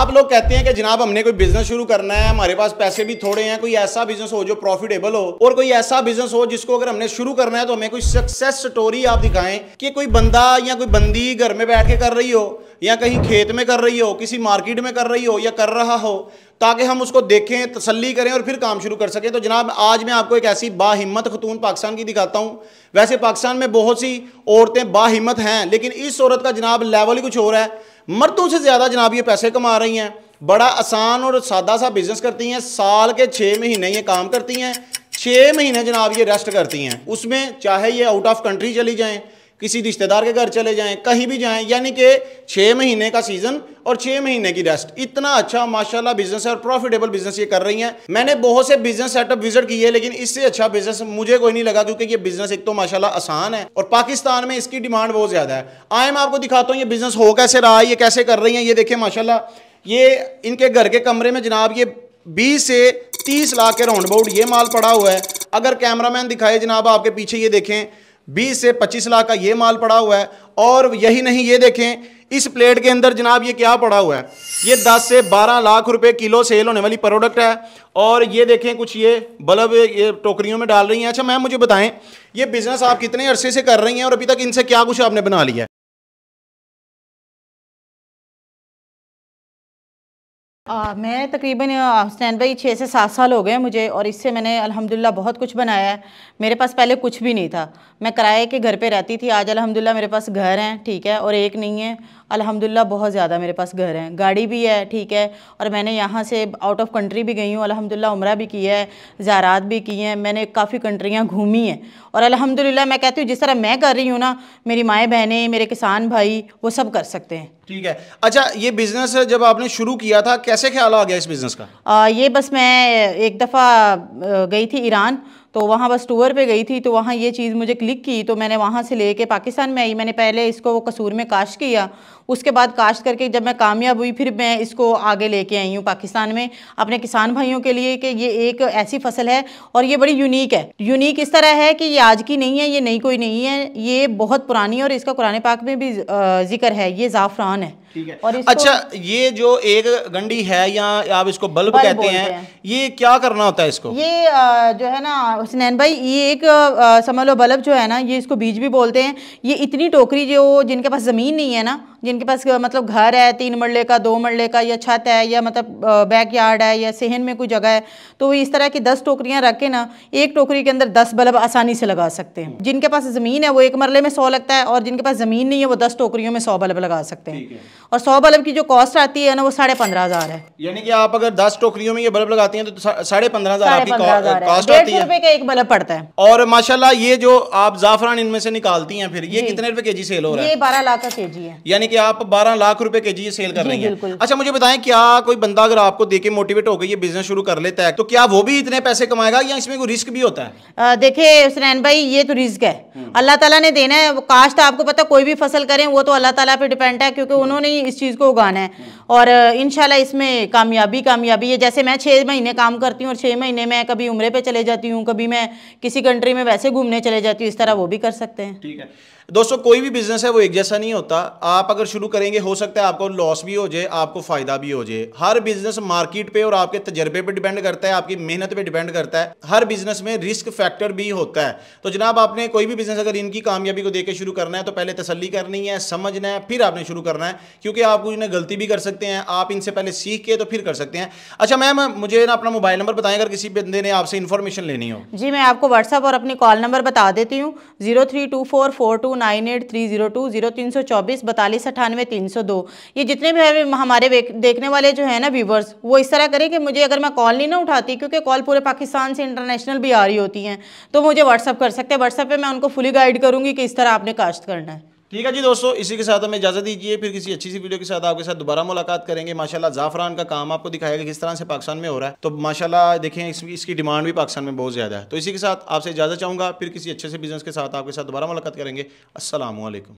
आप लोग कहते हैं कि जनाब हमने कोई बिजनेस शुरू करना है, हमारे पास पैसे भी थोड़े हैं, कोई ऐसा बिजनेस हो जो प्रॉफिटेबल हो और कोई ऐसा बिजनेस हो जिसको अगर हमने शुरू करना है तो हमें कोई सक्सेस स्टोरी आप दिखाएं कि कोई बंदा या कोई बंदी घर में बैठ के कर रही हो या कहीं खेत में कर रही हो, किसी मार्केट में कर रही हो या कर रहा हो, ताकि हम उसको देखें, तसल्ली करें और फिर काम शुरू कर सकें। तो जनाब आज मैं आपको एक ऐसी बाहिम्मत खतून पाकिस्तान की दिखाता हूं। वैसे पाकिस्तान में बहुत सी औरतें बाहिम्मत हैं, लेकिन इस औरत का जनाब लेवल ही कुछ और है। मर्दों से ज़्यादा जनाब ये पैसे कमा रही हैं, बड़ा आसान और सादा सा बिजनेस करती हैं। साल के 6 महीने ये काम करती हैं, 6 महीने जनाब ये रेस्ट करती हैं। उसमें चाहे ये आउट ऑफ कंट्री चली जाएं, किसी रिश्तेदार के घर चले जाएं, कहीं भी जाएं, यानी कि 6 महीने का सीजन और 6 महीने की रेस्ट। इतना अच्छा माशाल्लाह बिजनेस है और प्रॉफिटेबल बिजनेस ये कर रही हैं। मैंने बहुत से बिजनेस सेटअप विजिट किए, लेकिन इससे अच्छा बिजनेस मुझे कोई नहीं लगा, क्योंकि ये बिजनेस एक तो माशाल्लाह आसान है और पाकिस्तान में इसकी डिमांड बहुत ज्यादा है। आए मैं आपको दिखाता हूँ ये बिजनेस हो कैसे रहा है, ये कैसे कर रही हैं। ये देखें माशाल्लाह, ये इनके घर के कमरे में जनाब ये 20 से 30 लाख के राउंड अबाउट ये माल पड़ा हुआ है। अगर कैमरामैन दिखाए जनाब आपके पीछे, ये देखें 20 से 25 लाख का ये माल पड़ा हुआ है। और यही नहीं, ये देखें इस प्लेट के अंदर जनाब ये क्या पड़ा हुआ है, ये 10 से 12 लाख रुपए किलो सेल होने वाली प्रोडक्ट है। और ये देखें कुछ ये बल्ब ये टोकरियों में डाल रही हैं। अच्छा मैम मुझे बताएं, ये बिजनेस आप कितने अरसे से कर रही हैं और अभी तक इनसे क्या कुछ आपने बना लिया है? मैं तकरीबन हसनैन भाई 6 से 7 साल हो गए मुझे, और इससे मैंने अल्हम्दुलिल्लाह बहुत कुछ बनाया है। मेरे पास पहले कुछ भी नहीं था, मैं किराए के घर पे रहती थी। आज अल्हम्दुलिल्लाह मेरे पास घर हैं, ठीक है, और एक नहीं है, अल्हम्दुलिल्लाह बहुत ज़्यादा मेरे पास घर हैं, गाड़ी भी है, ठीक है। और मैंने यहाँ से आउट ऑफ कंट्री भी गई हूँ, अल्हम्दुलिल्लाह उम्रा भी किया है, ज़ियारात भी की हैं, मैंने काफ़ी कंट्रियाँ घूमी हैं। और अल्हम्दुलिल्लाह मैं कहती हूँ जिस तरह मैं कर रही हूँ ना, मेरी माएँ बहनें, मेरे किसान भाई, वो सब कर सकते हैं। ठीक है। अच्छा ये बिजनेस जब आपने शुरू किया था, कैसे ख्याल आ गया इस बिजनेस का? ये बस मैं एक दफ़ा गई थी ईरान, तो वहाँ बस टूर पे गई थी, तो वहाँ ये चीज़ मुझे क्लिक की, तो मैंने वहाँ से लेके पाकिस्तान में आई। मैंने पहले इसको वो कसूर में काश्त किया, उसके बाद काश्त करके जब मैं कामयाब हुई, फिर मैं इसको आगे लेके आई हूँ पाकिस्तान में अपने किसान भाइयों के लिए कि ये एक ऐसी फसल है और ये बड़ी यूनिक है। यूनिक इस तरह है कि ये आज की नहीं है, ये नई कोई नहीं है, ये बहुत पुरानी है और इसका कुरान पाक में भी जिक्र है। ये ज़ाफ़रान है। ठीक है। और अच्छा ये जो एक गंडी है या आप इसको बल्ब कहते हैं, ये क्या करना होता है इसको? ये जो है ना हसनैन भाई, ये एक समझ लो बल्ब जो है ना, ये इसको बीज भी बोलते हैं। ये इतनी टोकरी जो जिनके पास ज़मीन नहीं है ना, जिनके पास मतलब घर है 3 मरले का, 2 मरले का, या छत है, या मतलब बैक यार्ड है, या सेहन में कोई जगह है, तो इस तरह की 10 टोकरियां रख के ना, एक टोकरी के अंदर 10 बल्ब आसानी से लगा सकते हैं। जिनके पास ज़मीन है वो 1 मरले में 100 लगता है, और जिनके पास ज़मीन नहीं है वो 10 टोकरियों में 100 बल्ब लगा सकते हैं। और 100 बल्ब की जो कॉस्ट आती है ना, वो 15,500 है। यानी कि आप अगर 10 टोकरियों में ये बल्ब लगाती हैं तो 15,500 आपकी कॉस्ट आती है। 150 रुपए का एक बल्ब पड़ता है। और माशाल्लाह ये जो आप जाफरान इनमें से निकालती हैं, फिर ये कितने रुपए केजी सेल हो रहा है? ये 12 लाख का केजी है। यानी कि आप 12 लाख रुपए केजी ये सेल कर रही हैं। अच्छा मुझे बताएं, क्या कोई बंदा अगर आपको देख के मोटिवेट होकर ये बिजनेस शुरू कर लेता है, तो क्या वो भी इतने पैसे कमाएगा या इसमें कोई रिस्क भी होता है? देखिए हुसैन भाई, ये तो रिस्क है, अल्लाह ताला ने देना है। काश्त आपको पता, कोई भी फसल करें वो तो अल्लाह ताला पे डिपेंड है, क्योंकि उन्होंने ही इस चीज़ को उगाना है। और इंशाल्लाह इसमें कामयाबी है। जैसे मैं 6 महीने काम करती हूँ और 6 महीने में कभी उम्रे पे चले जाती हूँ, कभी मैं किसी कंट्री में वैसे घूमने चले जाती हूँ, इस तरह वो भी कर सकते हैं। ठीक है दोस्तों, कोई भी बिजनेस है वो एक जैसा नहीं होता। आप अगर शुरू करेंगे, हो सकता है आपको लॉस भी हो जाए, आपको फायदा भी हो जाए। हर बिजनेस मार्केट पे और आपके तजर्बे पे डिपेंड करता है, आपकी मेहनत पे डिपेंड करता है। हर बिजनेस में रिस्क फैक्टर भी होता है। तो जनाब आपने कोई भी बिजनेस अगर इनकी कामयाबी को देख के शुरू करना है, तो पहले तसल्ली करनी है, समझना है, फिर आपने शुरू करना है, क्योंकि आप कुछ ना गलती भी कर सकते हैं। आप इनसे पहले सीख के तो फिर कर सकते हैं। अच्छा मैम मुझे ना अपना मोबाइल नंबर बताएं, अगर किसी बंदे ने आपसे इन्फॉर्मेशन लेनी हो। जी मैं आपको व्हाट्सअप और अपनी कॉल नंबर बता देती हूँ, 0324429830 0324 42 98 302। ये जितने भी हमारे देखने वाले जो है ना व्यूवर्स, वो इस तरह करें कि मुझे अगर मैं कॉल नहीं ना उठाती, क्योंकि कॉल पूरे पाकिस्तान से इंटरनेशनल भी आ रही होती हैं, तो मुझे व्हाट्सअप कर सकते हैं। व्हाट्सअप पे मैं उनको फुली गाइड करूंगी कि इस तरह आपने काश्त करना है। ठीक है जी दोस्तों, इसी के साथ हमें इजाजत दीजिए। फिर किसी अच्छी सी वीडियो के साथ आपके साथ दोबारा मुलाकात करेंगे। माशाल्लाह ज़ाफ़रान का काम आपको दिखाएगा किस तरह से पाकिस्तान में हो रहा है। तो माशाल्लाह देखें इसकी डिमांड भी पाकिस्तान में बहुत ज़्यादा है। तो इसी के साथ आपसे इजाज़त चाहूँगा, फिर किसी अच्छे से बिजनेस के साथ आपके साथ दोबारा मुलाकात करेंगे। अस्सलामु अलैकुम।